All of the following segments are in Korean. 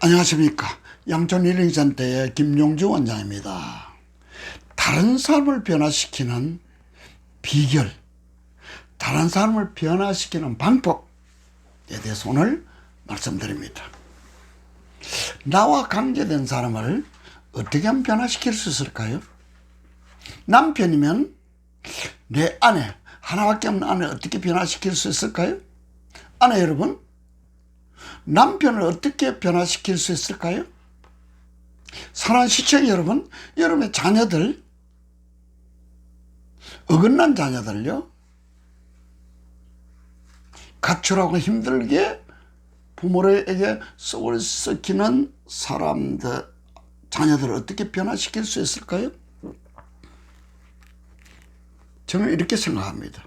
안녕하십니까. 양천 힐링센터의 김용주 원장입니다. 다른 사람을 변화시키는 비결, 다른 사람을 변화시키는 방법에 대해서 오늘 말씀드립니다. 나와 관계된 사람을 어떻게 하면 변화시킬 수 있을까요? 남편이면 내 아내, 하나밖에 없는 아내 어떻게 변화시킬 수 있을까요? 아내 여러분, 남편을 어떻게 변화시킬 수 있을까요? 사랑하는 시청자 여러분, 여러분의 자녀들, 어긋난 자녀들요, 가출하고 힘들게 부모에게 속을 썩히는 사람들, 자녀들을 어떻게 변화시킬 수 있을까요? 저는 이렇게 생각합니다.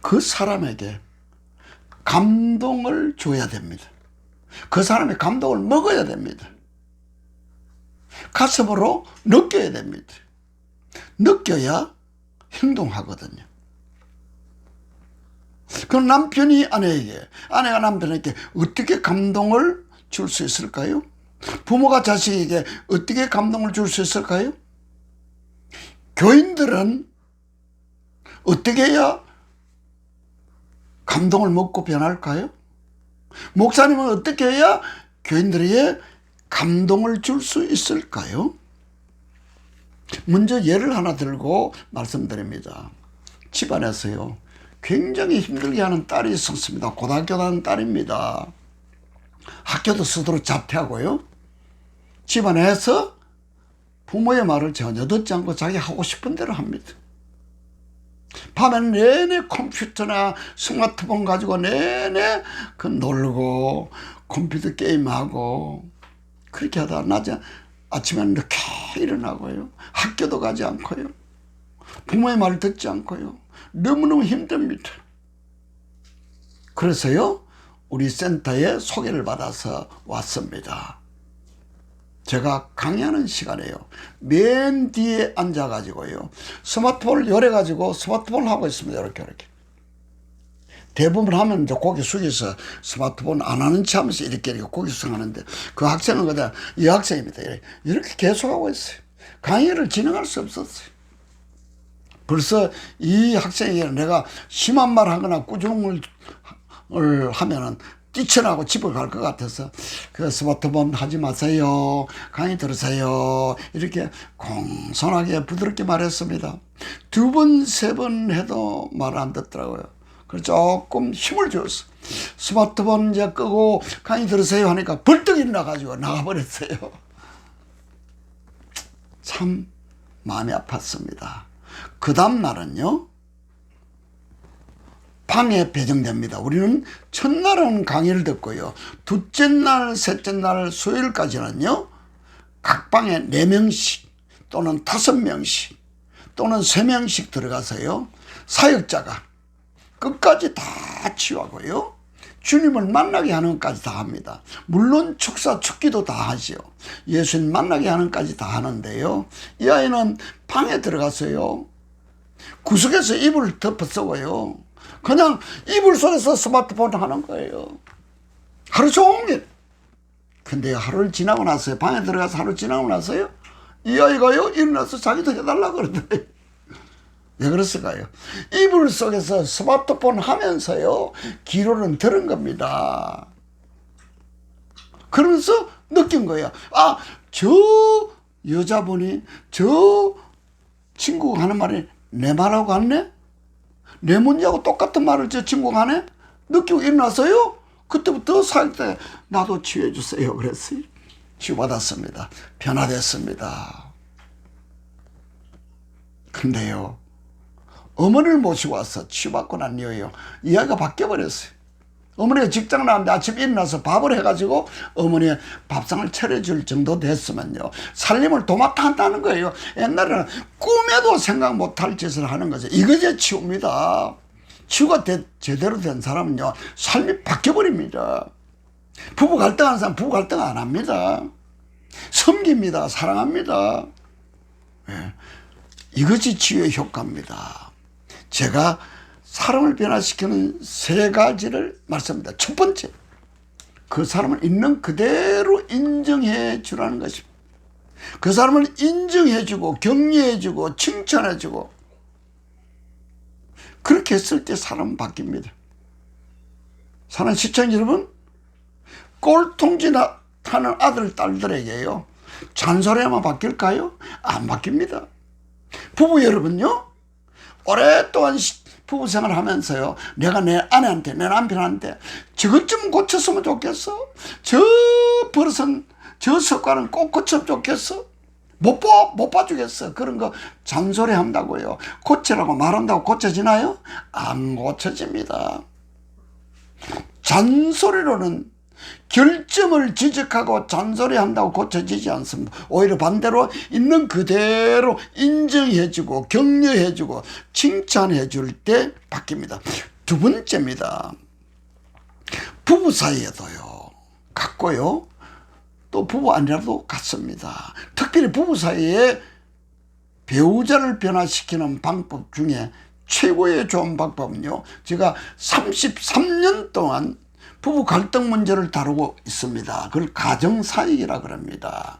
그 사람에게 감동을 줘야 됩니다. 그 사람의 감동을 먹어야 됩니다. 가슴으로 느껴야 됩니다. 느껴야 행동하거든요. 그럼 남편이 아내에게, 아내가 남편에게 어떻게 감동을 줄 수 있을까요? 부모가 자식에게 어떻게 감동을 줄 수 있을까요? 교인들은 어떻게 해야 감동을 먹고 변할까요? 목사님은 어떻게 해야 교인들에게 감동을 줄 수 있을까요? 먼저 예를 하나 들고 말씀드립니다. 집안에서요, 굉장히 힘들게 하는 딸이 있었습니다. 고등학교 다니는 딸입니다. 학교도 스스로 자퇴하고요, 집안에서 부모의 말을 전혀 듣지 않고 자기 하고 싶은 대로 합니다. 밤에는 내내 컴퓨터나 스마트폰 가지고 내내 놀고 컴퓨터 게임하고 그렇게 하다가 낮에 아침에는 늦게 일어나고요, 학교도 가지 않고요, 부모의 말을 듣지 않고요, 너무너무 힘듭니다. 그래서요, 우리 센터에 소개를 받아서 왔습니다. 제가 강의하는 시간에요, 맨 뒤에 앉아가지고요, 스마트폰을 열어가지고 스마트폰을 하고 있습니다. 이렇게. 대부분 하면 이제 고개 숙여서 스마트폰 안 하는 체 하면서 이렇게 고개 숙여하는데, 그 학생은 그냥 여학생입니다. 이렇게 계속 하고 있어요. 강의를 진행할 수 없었어요. 벌써 이 학생에게 내가 심한 말 하거나 꾸중을 하면은 뛰쳐나고 집을 갈 것 같아서, 그 스마트폰 하지 마세요, 강의 들으세요, 이렇게 공손하게 부드럽게 말했습니다. 2번, 3번 해도 말 안 듣더라고요. 그래서 조금 힘을 줬어. 스마트폰 이제 끄고 강의 들으세요 하니까 벌떡 일어나가지고 나가버렸어요. 참 마음이 아팠습니다. 그 다음 날은요, 방에 배정됩니다. 우리는 첫날은 강의를 듣고요, 둘째 날, 셋째 날, 수요일까지는요, 각 방에 4명씩 또는 5명씩 또는 3명씩 들어가서요, 사역자가 끝까지 다 치유하고요, 주님을 만나게 하는 것까지 다 합니다. 물론 축사 축기도 다 하지요. 예수님 만나게 하는 것까지 다 하는데요, 이 아이는 방에 들어가서요, 구석에서 이불을 덮어 쓰고요, 그냥 이불 속에서 스마트폰 하는 거예요. 하루 종일. 근데 하루를 지나고 나서요, 방에 들어가서 하루 지나고 나서요, 이 아이가요, 일어나서 자기도 해달라고 그러더래요. 왜 그랬을까요? 이불 속에서 스마트폰 하면서요, 기도는 들은 겁니다. 그러면서 느낀 거예요. 아, 저 여자분이, 저 친구가 하는 말이 내 말하고 같네? 내 문제하고 똑같은 말을 저 친구가 하네? 느끼고 일어나서요, 그때부터 살 때 나도 치유해 주세요 그랬어요. 치유받았습니다. 변화됐습니다. 근데요, 어머니를 모시고 와서 치유받고 난 이후에요, 이야기가 바뀌어버렸어요. 어머니가 직장 나왔는데 아침 일어나서 밥을 해가지고 어머니의 밥상을 차려줄 정도 됐으면요, 살림을 도맡아 한다는 거예요. 옛날에는 꿈에도 생각 못할 짓을 하는 거죠. 이것이 치유입니다. 치유가 제대로 된 사람은요, 삶이 바뀌어버립니다. 부부 갈등하는 사람 부부 갈등 안 합니다. 섬깁니다. 사랑합니다. 네. 이것이 치유의 효과입니다. 제가 사람을 변화시키는 3가지를 말씀드립니다. 첫 번째, 그 사람을 있는 그대로 인정해 주라는 것입니다. 그 사람을 인정해주고 격려해주고 칭찬해주고 그렇게 했을 때 사람은 바뀝니다. 사랑하는 시청자 여러분, 꼴통지 타는 아들 딸들에게요 잔소리하면 바뀔까요? 안 바뀝니다. 부부 여러분요, 오랫동안 부부 생활을 하면서요, 내가 내 아내한테, 내 남편한테 저것 좀 고쳤으면 좋겠어, 저 버릇은, 저 습관은 꼭 고쳤으면 좋겠어, 못 봐주겠어, 그런 거 잔소리 한다고요, 고치라고 말한다고 고쳐지나요? 안 고쳐집니다. 잔소리로는, 결점을 지적하고 잔소리한다고 고쳐지지 않습니다. 오히려 반대로 있는 그대로 인정해주고 격려해주고 칭찬해줄 때 바뀝니다. 두 번째입니다. 부부 사이에도요 같고요, 또 부부 아니라도 같습니다. 특별히 부부 사이에 배우자를 변화시키는 방법 중에 최고의 좋은 방법은요, 제가 33년 동안 부부 갈등 문제를 다루고 있습니다. 그걸 가정사역이라 그럽니다.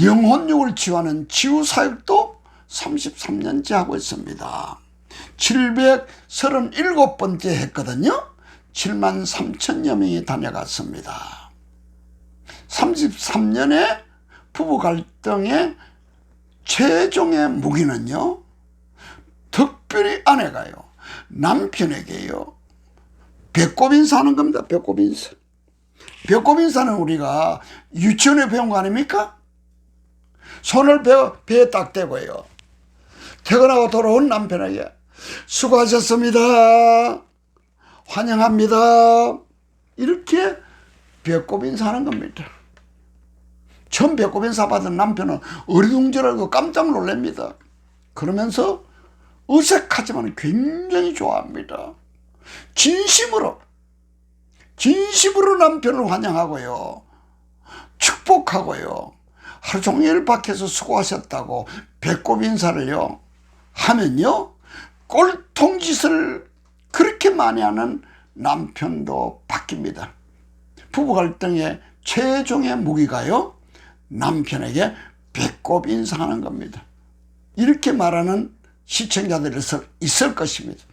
영혼육을 치유하는 치유사역도 33년째 하고 있습니다. 737번째 했거든요. 7만 3천여 명이 다녀갔습니다. 33년의 부부 갈등의 최종의 무기는요, 특별히 아내가요 남편에게요 배꼽 인사하는 겁니다. 배꼽 인사. 배꼽 인사는 우리가 유치원에 배운 거 아닙니까? 손을 배에 딱 대고요, 퇴근하고 돌아온 남편에게 수고하셨습니다, 환영합니다, 이렇게 배꼽 인사하는 겁니다. 처음 배꼽 인사 받은 남편은 어리둥절하고 깜짝 놀랍니다. 그러면서 어색하지만 굉장히 좋아합니다. 진심으로 남편을 환영하고요, 축복하고요, 하루 종일 밖에서 수고하셨다고 배꼽 인사를요 하면요, 꼴통짓을 그렇게 많이 하는 남편도 바뀝니다. 부부 갈등의 최종의 무기가요, 남편에게 배꼽 인사하는 겁니다. 이렇게 말하는 시청자들이 있을 것입니다.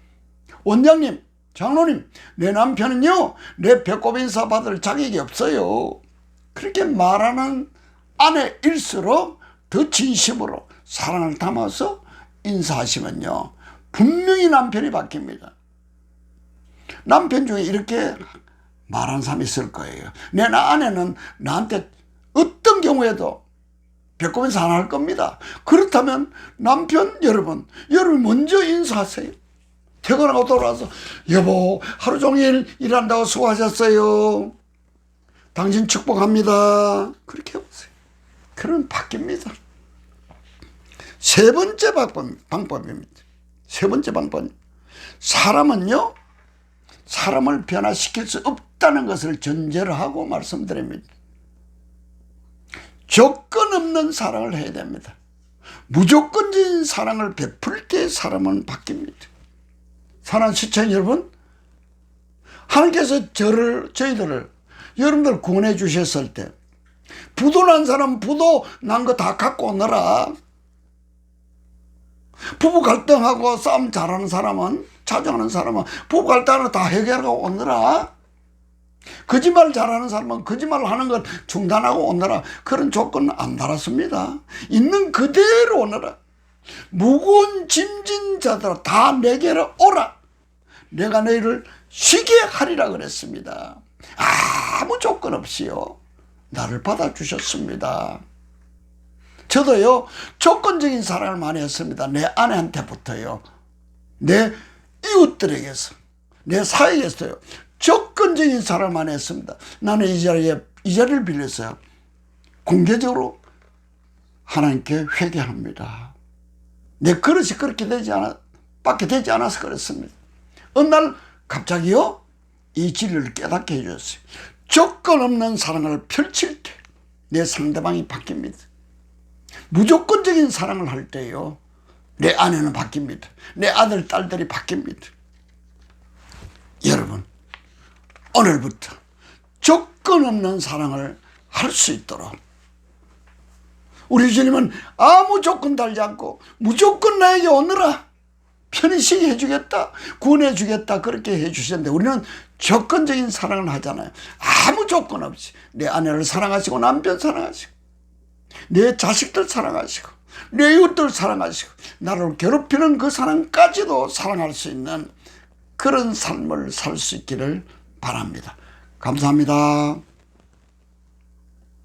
원장님, 장로님, 내 남편은요 내 배꼽 인사 받을 자격이 없어요. 그렇게 말하는 아내일수록 더 진심으로 사랑을 담아서 인사하시면요 분명히 남편이 바뀝니다. 남편 중에 이렇게 말하는 사람이 있을 거예요. 내 아내는 나한테 어떤 경우에도 배꼽 인사 안 할 겁니다. 그렇다면 남편 여러분 먼저 인사하세요. 퇴근하고 돌아와서 여보 하루 종일 일한다고 수고하셨어요, 당신 축복합니다, 그렇게 해보세요. 그러면 바뀝니다. 세 번째 방법입니다. 세 번째 방법, 사람은요 사람을 변화시킬 수 없다는 것을 전제로 하고 말씀드립니다. 조건 없는 사랑을 해야 됩니다. 무조건적인 사랑을 베풀 때 사람은 바뀝니다. 사랑하는 시청자 여러분, 하나님께서 저희들을 여러분들 구원해 주셨을 때 부도 난 사람 부도 난 거 다 갖고 오너라. 부부 갈등하고 싸움 잘하는 사람은, 자정하는 사람은 부부 갈등을 다 해결하고 오너라. 거짓말 잘하는 사람은 거짓말 하는 걸 중단하고 오너라. 그런 조건은 안 달았습니다. 있는 그대로 오너라. 무거운 짐진 자들아 다 내게로 오라. 내가 너희를 쉬게 하리라 그랬습니다. 아무 조건 없이요 나를 받아주셨습니다. 저도요 조건적인 사랑을 많이 했습니다. 내 아내한테부터요, 내 이웃들에게서, 내 사회에서요 조건적인 사랑을 많이 했습니다. 나는 이 자리를 빌려서요 공개적으로 하나님께 회개합니다. 내 그릇이 그렇게 밖에 되지 않아서 그렇습니다. 어느 날 갑자기요 이 진리를 깨닫게 해주셨어요. 조건 없는 사랑을 펼칠 때 내 상대방이 바뀝니다. 무조건적인 사랑을 할 때요 내 아내는 바뀝니다. 내 아들 딸들이 바뀝니다. 여러분, 오늘부터 조건 없는 사랑을 할 수 있도록 우리 주님은 아무 조건 달지 않고 무조건 나에게 오너라, 편히 해주겠다, 구원해 주겠다, 그렇게 해주셨는데 우리는 조건적인 사랑을 하잖아요. 아무 조건 없이 내 아내를 사랑하시고 남편 사랑하시고 내 자식들 사랑하시고 내 이웃들 사랑하시고 나를 괴롭히는 그 사람까지도 사랑할 수 있는 그런 삶을 살 수 있기를 바랍니다. 감사합니다.